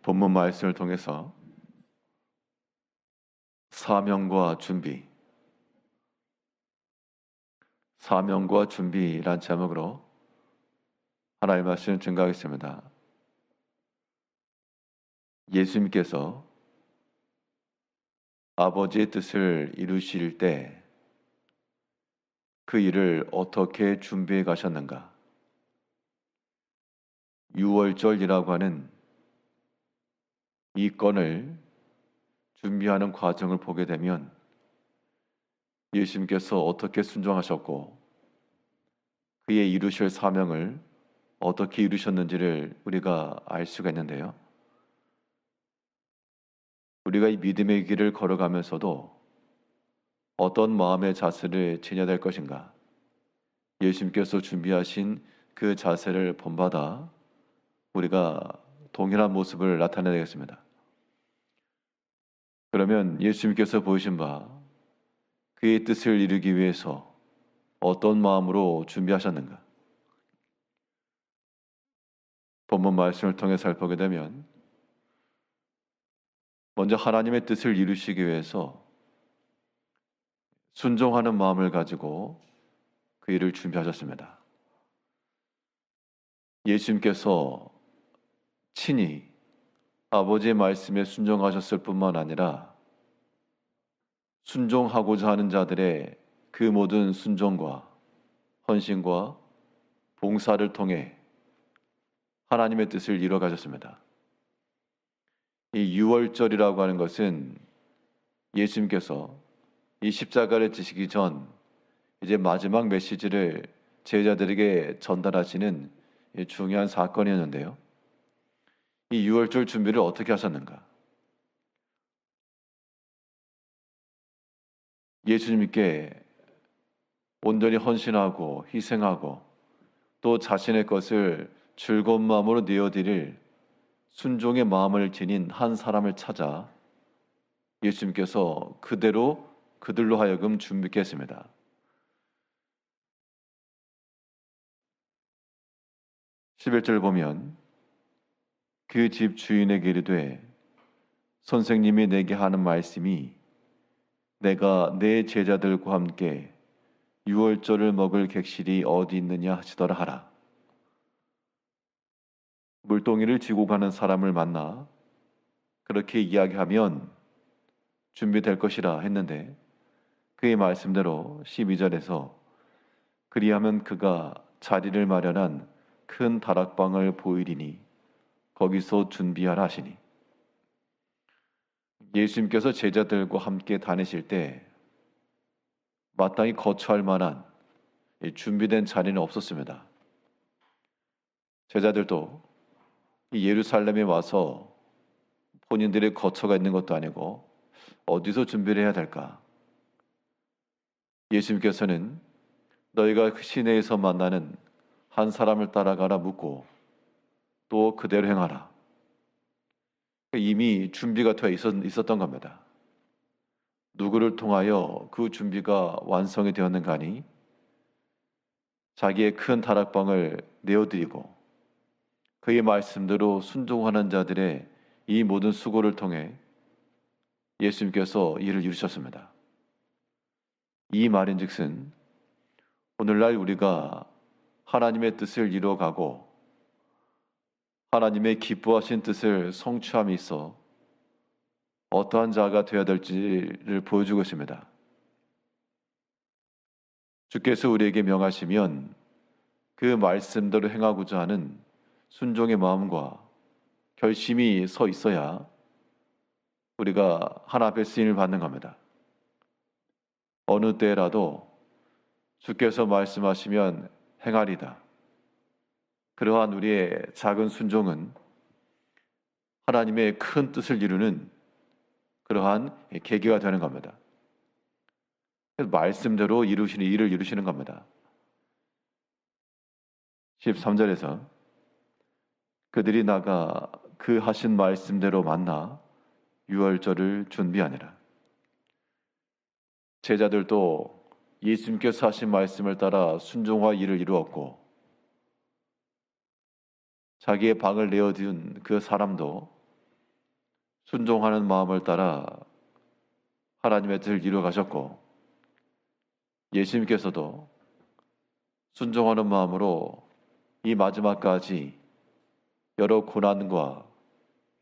본문 말씀을 통해서 사명과 준비란 제목으로 하나님의 말씀을 증거하겠습니다. 예수님께서 아버지의 뜻을 이루실 때 그 일을 어떻게 준비해 가셨는가? 유월절이라고 하는 이 건을 준비하는 과정을 보게 되면 예수님께서 어떻게 순종하셨고 그의 이루실 사명을 어떻게 이루셨는지를 우리가 알 수가 있는데요. 우리가 이 믿음의 길을 걸어가면서도 어떤 마음의 자세를 지녀야 될 것인가? 예수님께서 준비하신 그 자세를 본받아 우리가 동일한 모습을 나타내야 되겠습니다. 그러면 예수님께서 보이신 바 그의 뜻을 이루기 위해서 어떤 마음으로 준비하셨는가? 본문 말씀을 통해 살펴보게 되면 먼저 하나님의 뜻을 이루시기 위해서 순종하는 마음을 가지고 그 일을 준비하셨습니다. 예수님께서 친히 아버지의 말씀에 순종하셨을 뿐만 아니라 순종하고자 하는 자들의 그 모든 순종과 헌신과 봉사를 통해 하나님의 뜻을 이루어 가셨습니다. 이 유월절이라고 하는 것은 예수님께서 이 십자가를 지시기 전 이제 마지막 메시지를 제자들에게 전달하시는 중요한 사건이었는데요. 이 유월절 준비를 어떻게 하셨는가? 예수님께 온전히 헌신하고 희생하고 또 자신의 것을 즐거운 마음으로 내어드릴 순종의 마음을 지닌 한 사람을 찾아 예수님께서 그들로 하여금 준비케 했습니다. (11절) 보면 그 집 주인에게 이르되 선생님이 내게 하는 말씀이 내가 내 제자들과 함께 유월절을 먹을 객실이 어디 있느냐 하시더라 하라. 물동이를 지고 가는 사람을 만나 그렇게 이야기하면 준비될 것이라 했는데 그의 말씀대로 12절에서 그리하면 그가 자리를 마련한 큰 다락방을 보이리니 거기서 준비하라 하시니, 예수님께서 제자들과 함께 다니실 때 마땅히 거처할 만한 준비된 자리는 없었습니다. 제자들도 이 예루살렘에 와서 본인들의 거처가 있는 것도 아니고 어디서 준비를 해야 될까? 예수님께서는 너희가 그 시내에서 만나는 한 사람을 따라가라 묻고 또 그대로 행하라. 이미 준비가 되어 있었던 겁니다. 누구를 통하여 그 준비가 완성이 되었는가 하니 자기의 큰 다락방을 내어드리고 그의 말씀대로 순종하는 자들의 이 모든 수고를 통해 예수님께서 이를 이루셨습니다. 이 말인즉슨 오늘날 우리가 하나님의 뜻을 이루어가고 하나님의 기뻐하신 뜻을 성취함에 있어 어떠한 자가 되어야 될지를 보여주고 있습니다. 주께서 우리에게 명하시면 그 말씀대로 행하고자 하는 순종의 마음과 결심이 서 있어야 우리가 하나 앞에 쓰임을 받는 겁니다. 어느 때라도 주께서 말씀하시면 행하리다. 그러한 우리의 작은 순종은 하나님의 큰 뜻을 이루는 그러한 계기가 되는 겁니다. 말씀대로 일을 이루시는 겁니다. 13절에서 그들이 나가 그 하신 말씀대로 만나 유월절을 준비하니라. 제자들도 예수님께서 하신 말씀을 따라 순종과 일을 이루었고 자기의 방을 내어둔 그 사람도 순종하는 마음을 따라 하나님의 뜻을 이루어 가셨고, 예수님께서도 순종하는 마음으로 이 마지막까지 여러 고난과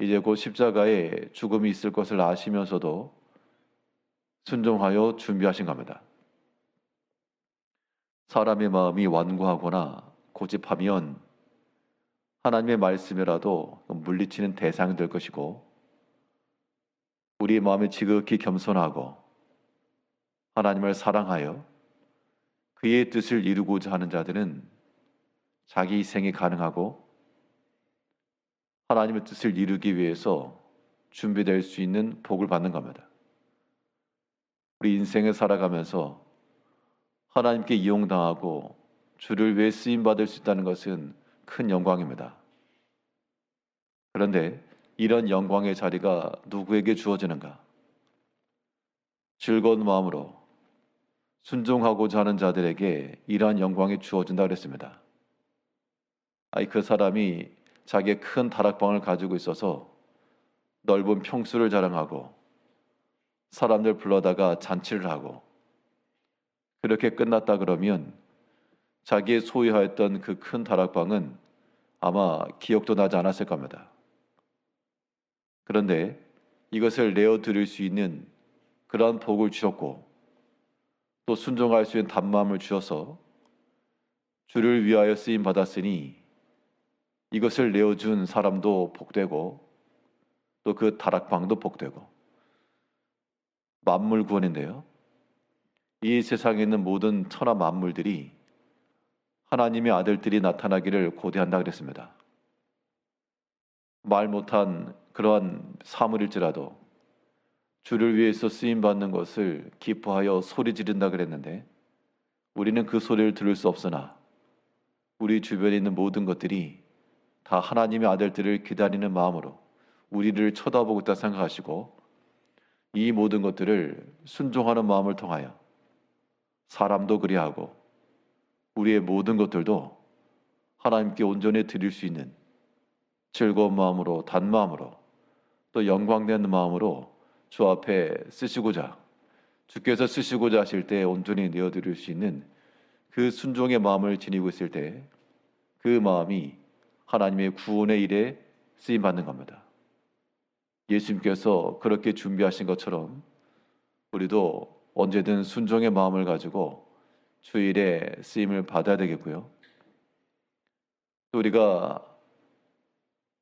이제 곧 십자가의 죽음이 있을 것을 아시면서도 순종하여 준비하신 겁니다. 사람의 마음이 완고하거나 고집하면 하나님의 말씀이라도 물리치는 대상이 될 것이고, 우리의 마음이 지극히 겸손하고 하나님을 사랑하여 그의 뜻을 이루고자 하는 자들은 자기 희생이 가능하고 하나님의 뜻을 이루기 위해서 준비될 수 있는 복을 받는 겁니다. 우리 인생을 살아가면서 하나님께 이용당하고 주를 위해 쓰임받을 수 있다는 것은 큰 영광입니다. 그런데 이런 영광의 자리가 누구에게 주어지는가? 즐거운 마음으로 순종하고자 하는 자들에게 이러한 영광이 주어진다 그랬습니다. 그 사람이 자기의 큰 다락방을 가지고 있어서 넓은 평수를 자랑하고 사람들 불러다가 잔치를 하고 그렇게 끝났다 그러면 자기의 소유하였던 그 큰 다락방은 아마 기억도 나지 않았을 겁니다. 그런데 이것을 내어드릴 수 있는 그러한 복을 주셨고 또 순종할 수 있는 단마음을 주셔서 주를 위하여 쓰임 받았으니 이것을 내어준 사람도 복되고 또 그 다락방도 복되고, 만물 구원인데요, 이 세상에 있는 모든 천하 만물들이 하나님의 아들들이 나타나기를 고대한다 그랬습니다. 말 못한 그러한 사물일지라도 주를 위해서 쓰임받는 것을 기뻐하여 소리 지른다 그랬는데, 우리는 그 소리를 들을 수 없으나 우리 주변에 있는 모든 것들이 다 하나님의 아들들을 기다리는 마음으로 우리를 쳐다보고 있다 생각하시고, 이 모든 것들을 순종하는 마음을 통하여 사람도 그리하고 우리의 모든 것들도 하나님께 온전히 드릴 수 있는 즐거운 마음으로, 단마음으로, 또 영광되는 마음으로 주 앞에 쓰시고자, 주께서 쓰시고자 하실 때 온전히 내어드릴 수 있는 그 순종의 마음을 지니고 있을 때 그 마음이 하나님의 구원의 일에 쓰임받는 겁니다. 예수님께서 그렇게 준비하신 것처럼 우리도 언제든 순종의 마음을 가지고 주 일에 쓰임을 받아야 되겠고요. 또 우리가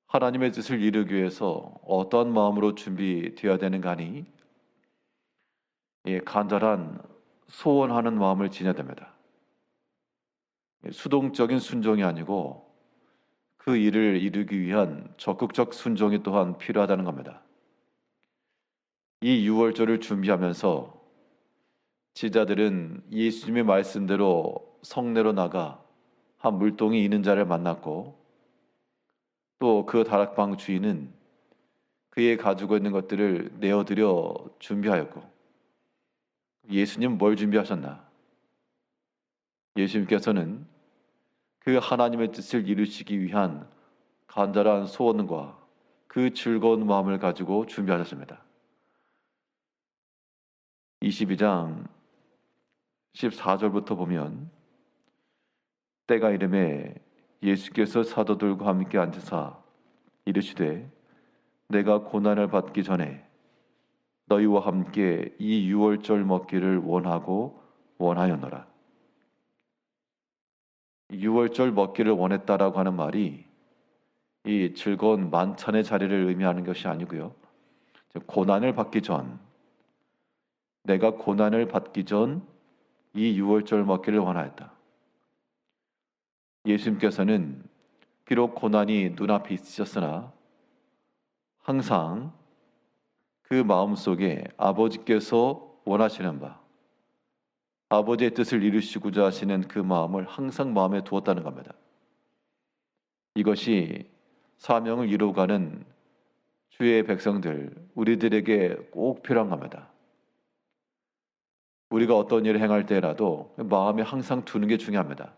하나님의 뜻을 이루기 위해서 어떠한 마음으로 준비되어야 되는가 하니, 간절한 소원하는 마음을 지녀야 됩니다. 수동적인 순종이 아니고 그 일을 이루기 위한 적극적 순종이 또한 필요하다는 겁니다. 이 유월절을 준비하면서 지자들은 예수님의 말씀대로 성내로 나가 한 물동이 있는 자를 만났고, 또 그 다락방 주인은 그의 가지고 있는 것들을 내어드려 준비하였고, 예수님 뭘 준비하셨나? 예수님께서는 그 하나님의 뜻을 이루시기 위한 간절한 소원과 그 즐거운 마음을 가지고 준비하셨습니다. 22장 14절부터 보면, 때가 이르매 예수께서 사도들과 함께 앉으사 이르시되 내가 고난을 받기 전에 너희와 함께 이 유월절 먹기를 원하고 원하였노라. 유월절 먹기를 원했다라고 하는 말이 이 즐거운 만찬의 자리를 의미하는 것이 아니고요, 고난을 받기 전, 내가 고난을 받기 전 이 유월절 먹기를 원하였다. 예수님께서는 비록 고난이 눈앞에 있으셨으나 항상 그 마음속에 아버지께서 원하시는 바, 아버지의 뜻을 이루시고자 하시는 그 마음을 항상 마음에 두었다는 겁니다. 이것이 사명을 이루어가는 주의 백성들, 우리들에게 꼭 필요한 겁니다. 우리가 어떤 일을 행할 때라도 마음에 항상 두는 게 중요합니다.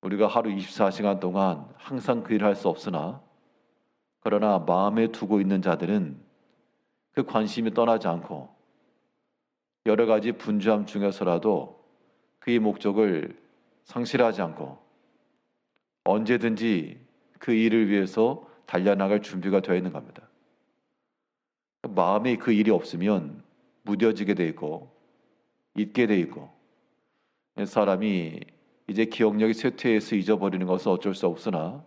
우리가 하루 24시간 동안 항상 그 일을 할 수 없으나 그러나 마음에 두고 있는 자들은 그 관심이 떠나지 않고 여러 가지 분주함 중에서라도 그의 목적을 상실하지 않고 언제든지 그 일을 위해서 달려나갈 준비가 되어 있는 겁니다. 마음에 그 일이 없으면 무뎌지게 돼 있고 잊게 돼 있고 사람이 이제 기억력이 쇠퇴해서 잊어버리는 것은 어쩔 수 없으나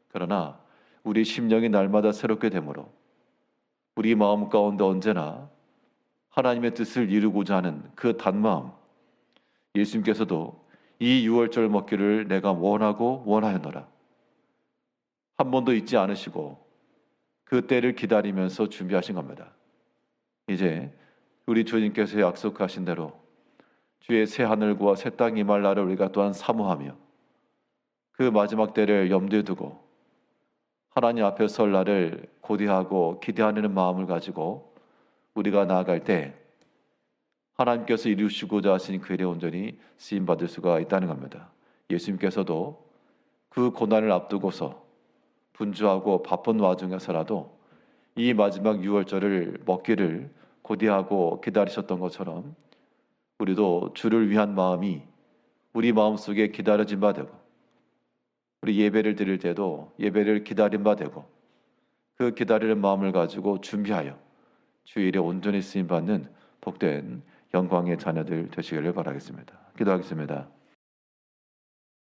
그러나 우리 심령이 날마다 새롭게 되므로 우리 마음 가운데 언제나 하나님의 뜻을 이루고자 하는 그 단마음, 예수님께서도 이 유월절 먹기를 내가 원하고 원하였노라. 한 번도 잊지 않으시고 그 때를 기다리면서 준비하신 겁니다. 이제 우리 주님께서 약속하신 대로 주의 새 하늘과 새 땅이 임할 날을 우리가 또한 사모하며 그 마지막 때를 염두에 두고 하나님 앞에 설 날을 고대하고 기대하는 마음을 가지고 우리가 나아갈 때 하나님께서 이루시고자 하신 그 일에 온전히 쓰임받을 수가 있다는 겁니다. 예수님께서도 그 고난을 앞두고서 분주하고 바쁜 와중에서라도 이 마지막 유월절을 먹기를 고대하고 기다리셨던 것처럼 우리도 주를 위한 마음이 우리 마음속에 기다려진 바 되고 우리 예배를 드릴 때도 예배를 기다린 바 되고 그 기다리는 마음을 가지고 준비하여 주의 일에 온전히 쓰임받는 복된 영광의 자녀들 되시기를 바라겠습니다. 기도하겠습니다.